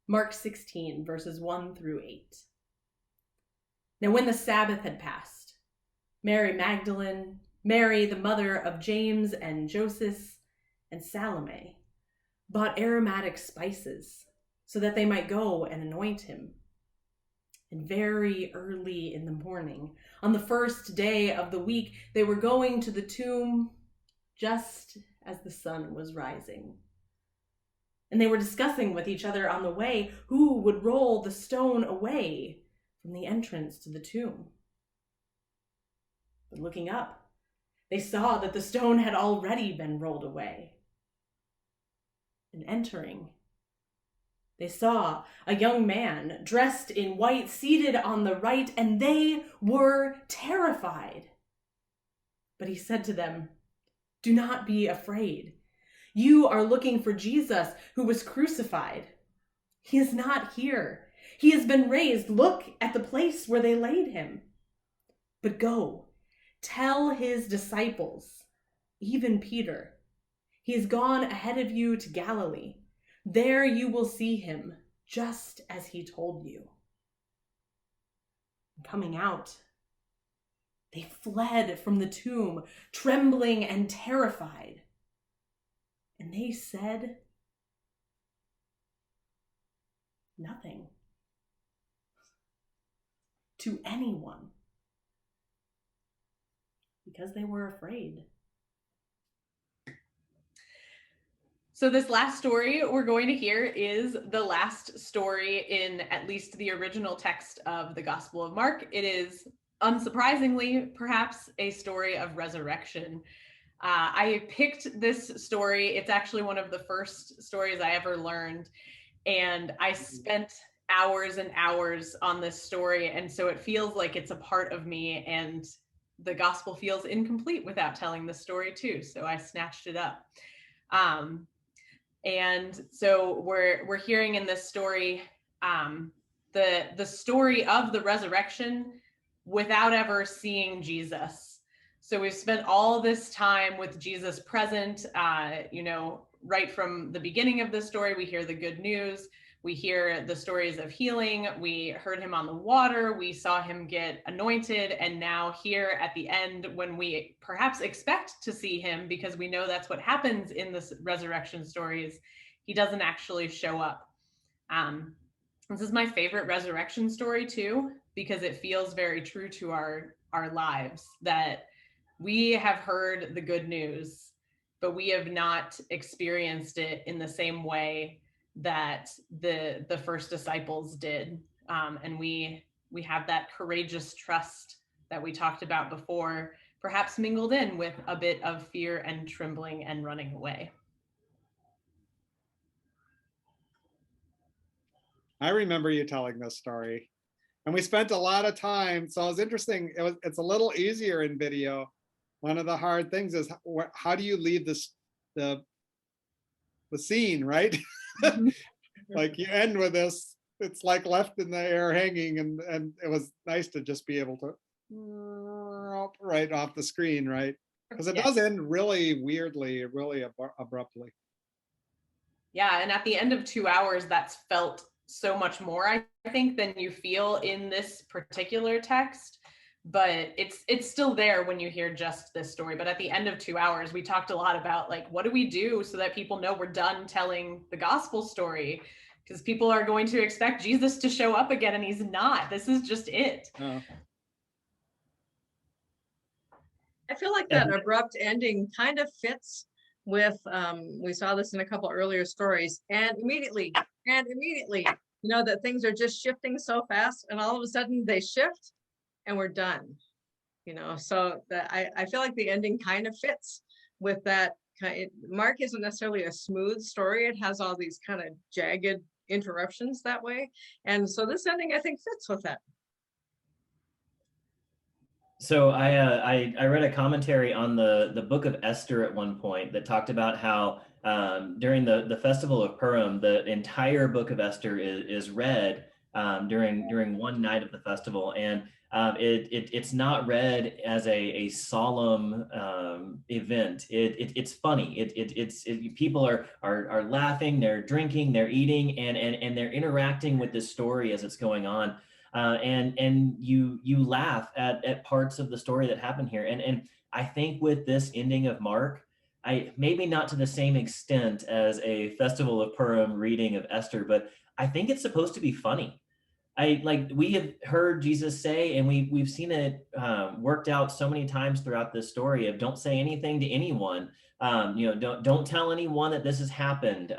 Mark 16, verses 1 through 8. Now when the Sabbath had passed, Mary Magdalene, Mary the mother of James and Joseph, and Salome bought aromatic spices so that they might go and anoint him. And very early in the morning, on the first day of the week, they were going to the tomb just as the sun was rising. And they were discussing with each other on the way who would roll the stone away from the entrance to the tomb. But looking up, they saw that the stone had already been rolled away. And entering, they saw a young man dressed in white seated on the right, and they were terrified. But he said to them, "Do not be afraid. You are looking for Jesus who was crucified. He is not here. He has been raised. Look at the place where they laid him. But go, tell his disciples, even Peter, he has gone ahead of you to Galilee. There you will see him, just as he told you." Coming out, they fled from the tomb, trembling and terrified. And they said nothing to anyone because they were afraid. So this last story we're going to hear is the last story in at least the original text of the Gospel of Mark. It is, unsurprisingly, perhaps a story of resurrection. I picked this story. It's actually one of the first stories I ever learned, and I spent hours and hours on this story, and so it feels like it's a part of me, and the gospel feels incomplete without telling the story too, so I snatched it up. And so we're hearing in this story the story of the resurrection without ever seeing Jesus. So we've spent all this time with Jesus present, right from the beginning of the story. We hear the good news. We hear the stories of healing. We heard him on the water. We saw him get anointed. And now here at the end, when we perhaps expect to see him, because we know that's what happens in the resurrection stories, he doesn't actually show up. This is my favorite resurrection story too, because it feels very true to our lives, that we have heard the good news, but we have not experienced it in the same way that the first disciples did. And we have that courageous trust that we talked about before, perhaps mingled in with a bit of fear and trembling and running away. I remember you telling this story, and we spent a lot of time. So it was interesting. It's a little easier in video. One of the hard things is how do you leave the scene, right? Like you end with this, it's like left in the air hanging, and it was nice to just be able to right off the screen, right? Because it does end really weirdly, really abruptly. Yeah, and at the end of 2 hours, that's felt so much more, I think, than you feel in this particular text. But it's still there when you hear just this story. But at the end of 2 hours, we talked a lot about, like, what do we do so that people know we're done telling the gospel story? Because people are going to expect Jesus to show up again, and he's not. This is just it. Oh. I feel like that abrupt ending kind of fits with, we saw this in a couple earlier stories, and immediately, that things are just shifting so fast, and all of a sudden they shift and we're done, so that I feel like the ending kind of fits with that. Mark isn't necessarily a smooth story. It has all these kind of jagged interruptions that way. And so this ending, I think, fits with that. So I read a commentary on the book of Esther at one point that talked about how during the festival of Purim, the entire book of Esther is read during one night of the festival. And It's not read as a solemn event. It's funny. People are laughing, they're drinking, they're eating, and they're interacting with this story as it's going on. And you laugh at parts of the story that happen here. And I think with this ending of Mark, I maybe not to the same extent as a Festival of Purim reading of Esther, but I think it's supposed to be funny. I like we have heard Jesus say, and we've seen it worked out so many times throughout this story of don't say anything to anyone. Don't tell anyone that this has happened.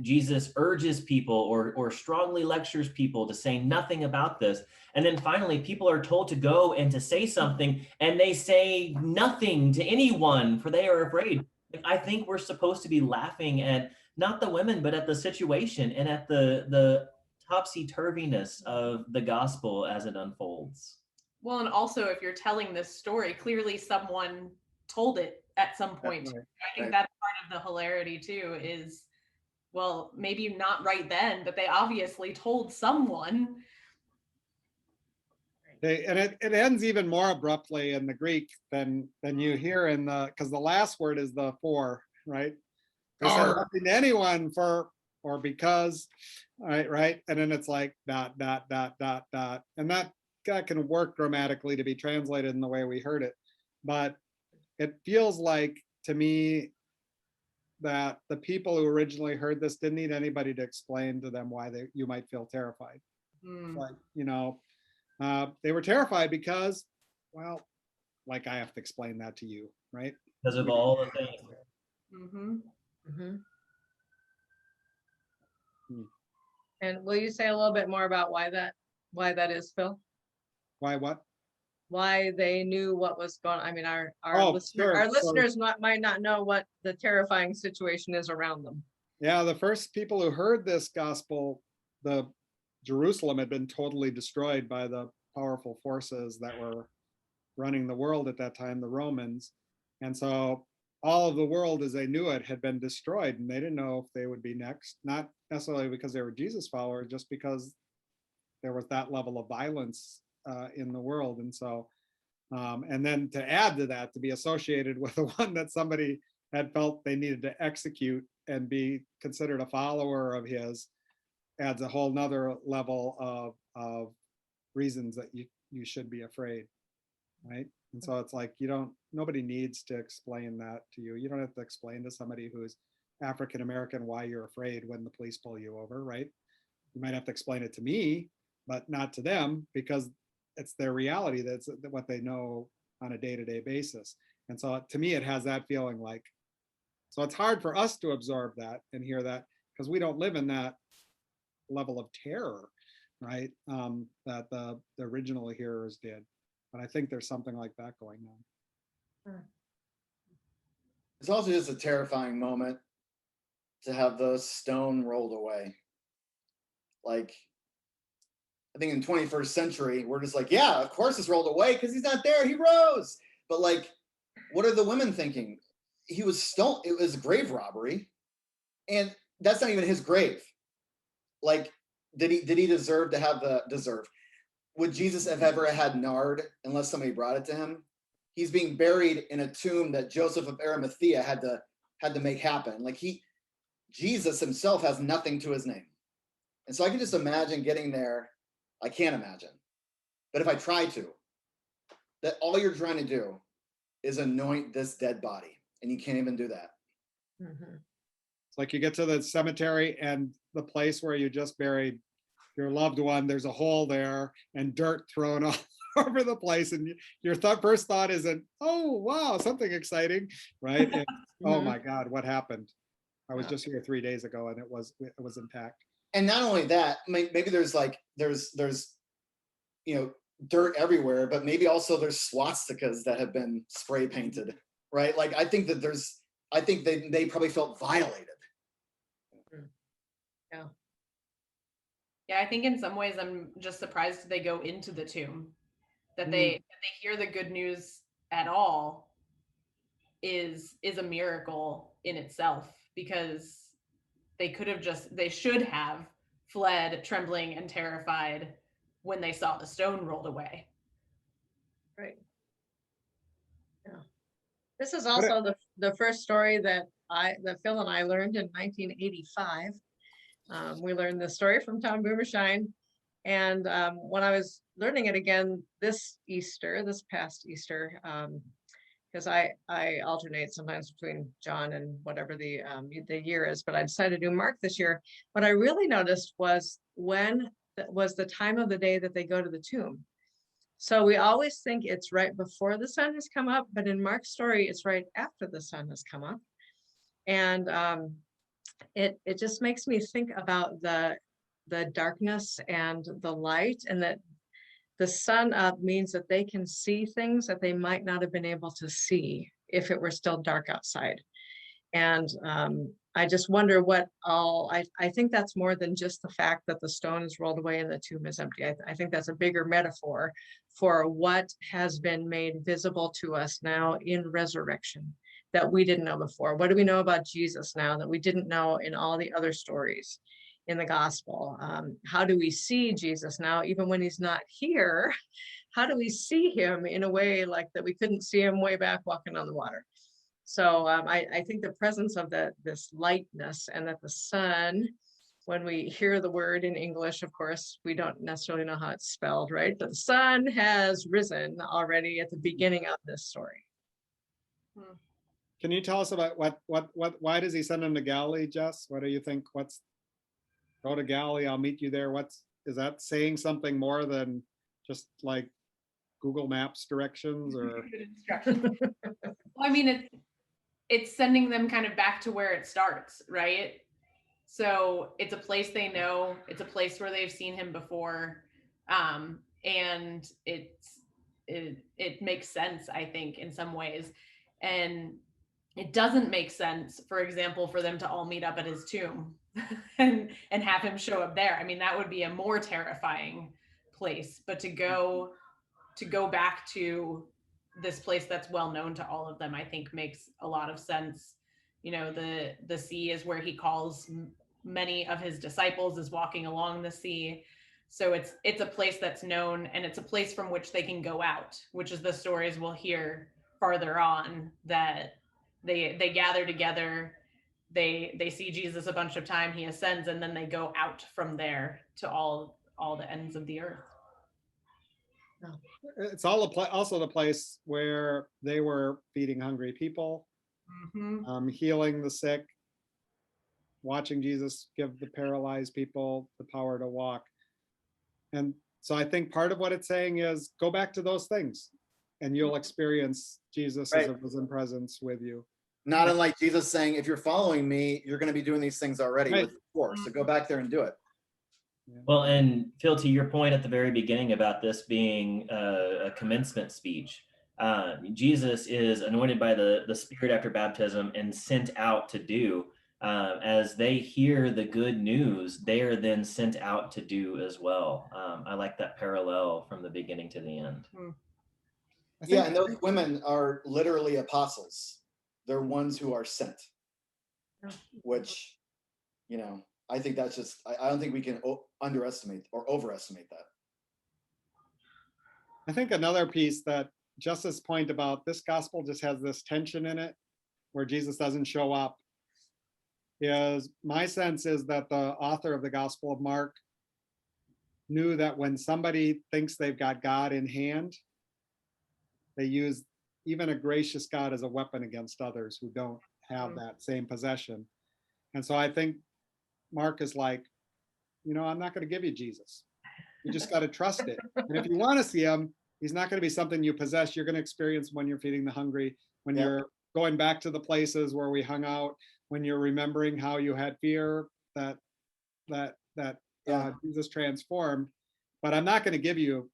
Jesus urges people or strongly lectures people to say nothing about this. And then finally, people are told to go and to say something, and they say nothing to anyone, for they are afraid. I think we're supposed to be laughing at not the women, but at the situation and at the topsy-turviness of the gospel as it unfolds. Well, and also if you're telling this story, clearly someone told it at some point. Definitely. I think Right. that's part of the hilarity too, is, well, maybe not right then, but they obviously told someone. And it ends even more abruptly in the Greek than you hear in the, because the last word is the for, right? They said nothing to anyone for or because, right? And then it's like dot, dot, dot, dot, dot. And that can work grammatically to be translated in the way we heard it. But it feels like to me that the people who originally heard this didn't need anybody to explain to them why you might feel terrified. Like, they were terrified because, well, like I have to explain that to you, right? Because of all the things. Mm-hmm. Mm-hmm. And will you say a little bit more about why that is, Phil? Why what? Why they knew what was going on. I mean, our Sure. listeners might not know what the terrifying situation is around them. Yeah, the first people who heard this gospel, the Jerusalem had been totally destroyed by the powerful forces that were running the world at that time, the Romans. And so all of the world as they knew it had been destroyed, and they didn't know if they would be next, not necessarily because they were Jesus followers, just because there was that level of violence in the world. And so, and then to add to that, to be associated with the one that somebody had felt they needed to execute and be considered a follower of his, adds a whole nother level of reasons that you should be afraid, right? And so it's like nobody needs to explain that to you. You don't have to explain to somebody who's African American why you're afraid when the police pull you over, right? You might have to explain it to me, but not to them, because it's their reality. That's what they know on a day-to-day basis. And so to me, it has that feeling like, so it's hard for us to absorb that and hear that because we don't live in that level of terror, right? That the original hearers did. But I think there's something like that going on. It's also just a terrifying moment to have the stone rolled away. Like, I think in 21st century, we're just like, yeah, of course it's rolled away because he's not there. He rose. But like, what are the women thinking? He was stoned. It was a grave robbery. And that's not even his grave. Like, did he deserve to have would Jesus have ever had nard unless somebody brought it to him? He's being buried in a tomb that Joseph of Arimathea had to make happen. Like Jesus himself has nothing to his name. And so I can just imagine getting there. I can't imagine. But if I try to, that all you're trying to do is anoint this dead body, and you can't even do that. Mm-hmm. It's like you get to the cemetery and the place where you just buried your loved one, there's a hole there and dirt thrown all over the place. And your first thought isn't, oh, wow, something exciting, right? And, oh my God, what happened? I was just here 3 days ago and it was intact. And not only that, maybe there's dirt everywhere, but maybe also there's swastikas that have been spray painted, right? Like I think they probably felt violated. Yeah. Yeah, I think in some ways I'm just surprised they go into the tomb, that they hear the good news at all is a miracle in itself, because they should have fled trembling and terrified when they saw the stone rolled away. Right. Yeah. This is also the first story that Phil and I learned in 1985. We learned this story from Tom Boomershine. And when I was learning it again this past Easter, because I alternate sometimes between John and whatever the year is, but I decided to do Mark this year. What I really noticed was the time of the day that they go to the tomb. So we always think it's right before the sun has come up, but in Mark's story, it's right after the sun has come up. And it just makes me think about the darkness and the light, and that the sun up means that they can see things that they might not have been able to see if it were still dark outside. And I just wonder I think that's more than just the fact that the stone is rolled away and the tomb is empty. I think that's a bigger metaphor for what has been made visible to us now in resurrection that we didn't know before. What do we know about Jesus now that we didn't know in all the other stories in the gospel? How do we see Jesus now, even when he's not here? How do we see him in a way like that we couldn't see him way back walking on the water? So I think the presence of this lightness, and that the sun, when we hear the word in English, of course, we don't necessarily know how it's spelled, right? But the sun has risen already at the beginning of this story. Can you tell us about why does he send him to Galilee, Jess? What do you think? Go to Galilee, I'll meet you there. Is that saying something more than just like Google Maps directions or? Well, I mean, it's sending them kind of back to where it starts, right? So it's a place they know, it's a place where they've seen him before. And it makes sense, I think, in some ways. And it doesn't make sense, for example, for them to all meet up at his tomb and have him show up there. I mean, that would be a more terrifying place. But to go back to this place that's well known to all of them, I think makes a lot of sense. You know, the sea is where he calls many of his disciples, is walking along the sea. So it's a place that's known, and it's a place from which they can go out, which is the stories we'll hear farther on, that they gather together, they see Jesus a bunch of time, he ascends, and then they go out from there to all the ends of the earth. It's also the place where they were feeding hungry people, healing the sick, watching Jesus give the paralyzed people the power to walk. And so I think part of what it's saying is go back to those things and you'll experience Jesus as a risen presence with you. Not unlike Jesus saying, if you're following me, you're going to be doing these things already with the force. So go back there and do it. Well, and Phil, to your point at the very beginning about this being a commencement speech, Jesus is anointed by the Spirit after baptism and sent out to do. As they hear the good news, they are then sent out to do as well. I like that parallel from the beginning to the end. Yeah, and those women are literally apostles. They're ones who are sent, which, you know, I think that's just, I don't think we can underestimate or overestimate that. I think another piece that Justice's point about this gospel just has this tension in it where Jesus doesn't show up, is my sense is that the author of the Gospel of Mark knew that when somebody thinks they've got God in hand, they use even a gracious God as a weapon against others who don't have that same possession. And so I think Mark is like, you know, I'm not going to give you Jesus. You just got to trust it. And if you want to see him, he's not going to be something you possess. You're going to experience when you're feeding the hungry, when you're going back to the places where we hung out, when you're remembering how you had fear that Jesus transformed. But I'm not going to give you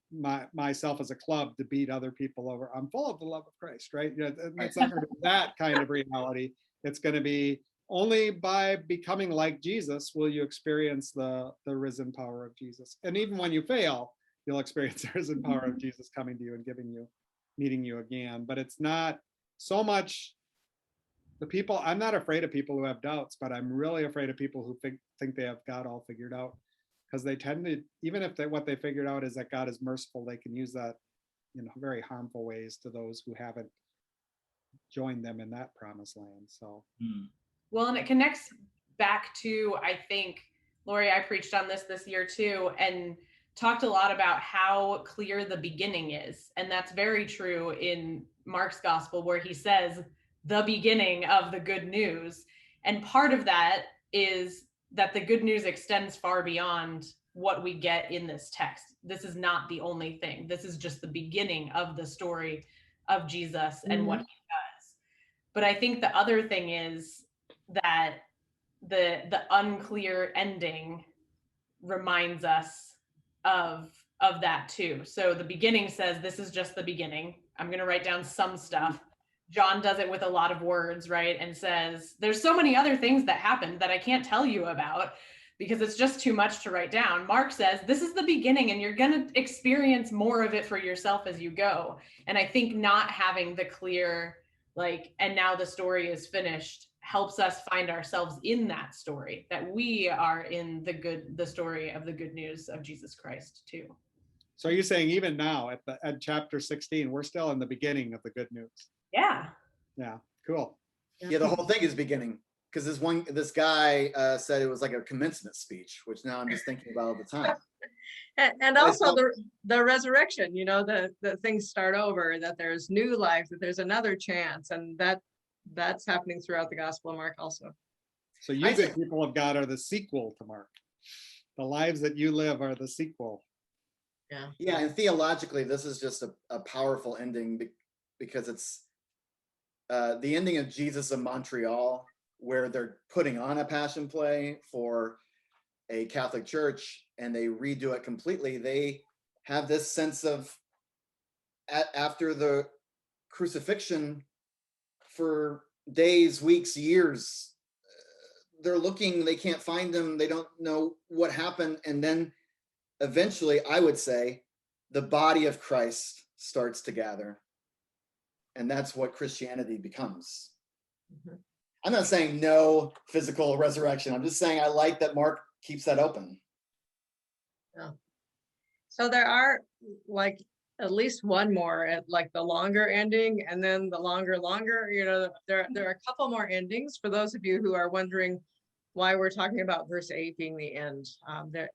myself as a club to beat other people over. I'm full of the love of Christ, right? You know, it's not going to be that kind of reality. It's going to be only by becoming like Jesus will you experience the risen power of Jesus. And even when you fail, you'll experience the risen power of Jesus coming to you and meeting you again. But it's not so much the people. I'm not afraid of people who have doubts, but I'm really afraid of people who think they have God all figured out. because they tend to, even if what they figured out is that God is merciful, they can use that in very harmful ways to those who haven't joined them in that promised land. So, well, and it connects back to, I think, Lori, I preached on this year too, and talked a lot about how clear the beginning is. And that's very true in Mark's gospel, where he says the beginning of the good news. And part of that is that the good news extends far beyond what we get in this text. This is not the only thing. This is just the beginning of the story of Jesus and what he does. But I think the other thing is that the unclear ending reminds us of that too. So the beginning says, this is just the beginning. I'm going to write down some stuff. John does it with a lot of words, right? And says, there's so many other things that happened that I can't tell you about because it's just too much to write down. Mark says, this is the beginning and you're going to experience more of it for yourself as you go. And I think not having the clear, and now the story is finished, helps us find ourselves in that story, that we are in the story of the good news of Jesus Christ too. so are you saying even now at chapter 16, we're still in the beginning of the good news? Yeah. Yeah, cool. Yeah, the whole thing is beginning, because this guy said it was like a commencement speech, which now I'm just thinking about all the time. And also the resurrection, the things start over, that there's new life, that there's another chance, and that's happening throughout the Gospel of Mark also. So you good people of God are the sequel to Mark. The lives that you live are the sequel. Yeah, and theologically, this is just a powerful ending because it's the ending of Jesus of Montreal, where they're putting on a passion play for a Catholic church and they redo it completely. They have this sense of after the crucifixion for days, weeks, years, they're looking, they can't find him, they don't know what happened. And then eventually, I would say, the body of Christ starts to gather. And that's what Christianity becomes. I'm not saying no physical resurrection. I'm just saying I like that Mark keeps that open. Yeah. So there are at least one more at the longer ending, and then the longer. There are a couple more endings for those of you who are wondering why we're talking about verse 8 being the end.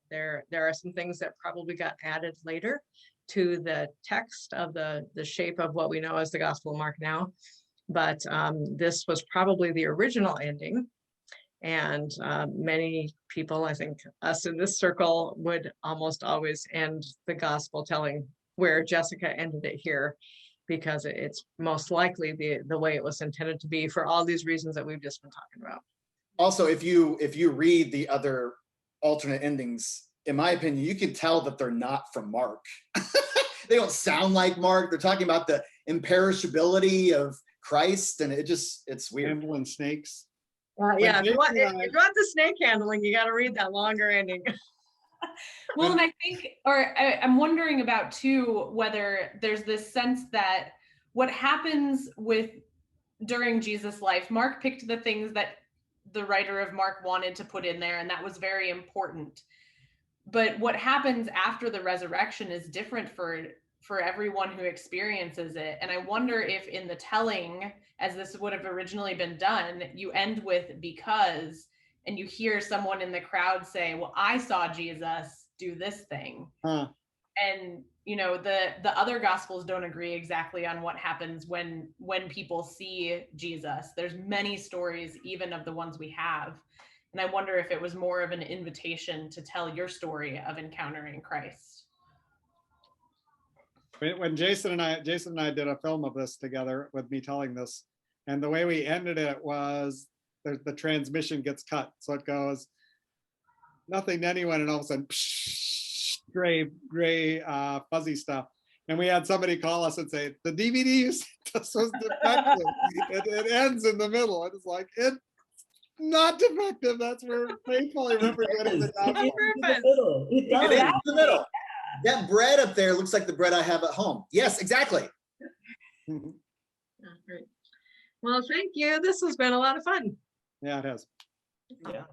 There are some things that probably got added later to the text of the shape of what we know as the Gospel of Mark now. But this was probably the original ending. And many people, I think us in this circle, would almost always end the gospel telling where Jessica ended it here, because it's most likely the way it was intended to be for all these reasons that we've just been talking about. Also, if you read the other alternate endings, in my opinion, you can tell that they're not from Mark. They don't sound like Mark. They're talking about the imperishability of Christ, and it's weird. Handling snakes. Yeah, if you want the snake handling, you got to read that longer ending. Well, and I think, I'm wondering about too, whether there's this sense that what happens during Jesus' life, Mark picked the things that the writer of Mark wanted to put in there, and that was very important. But what happens after the resurrection is different for everyone who experiences it. And I wonder if in the telling, as this would have originally been done, you end with because, and you hear someone in the crowd say, well, I saw Jesus do this thing. And the other gospels don't agree exactly on what happens when people see Jesus. There's many stories, even of the ones we have. And I wonder if it was more of an invitation to tell your story of encountering Christ. When Jason and I did a film of this together with me telling this, and the way we ended it was the transmission gets cut. So it goes, nothing to anyone, and all of a sudden, gray, fuzzy stuff. And we had somebody call us and say, the DVD was defective. It ends in the middle. And it's like, it's not defective. That's where faithfully representing the gospel. It is in the middle. That bread up there looks like the bread I have at home. Yes, exactly. Great. Well, thank you. This has been a lot of fun. Yeah, it has. Yeah.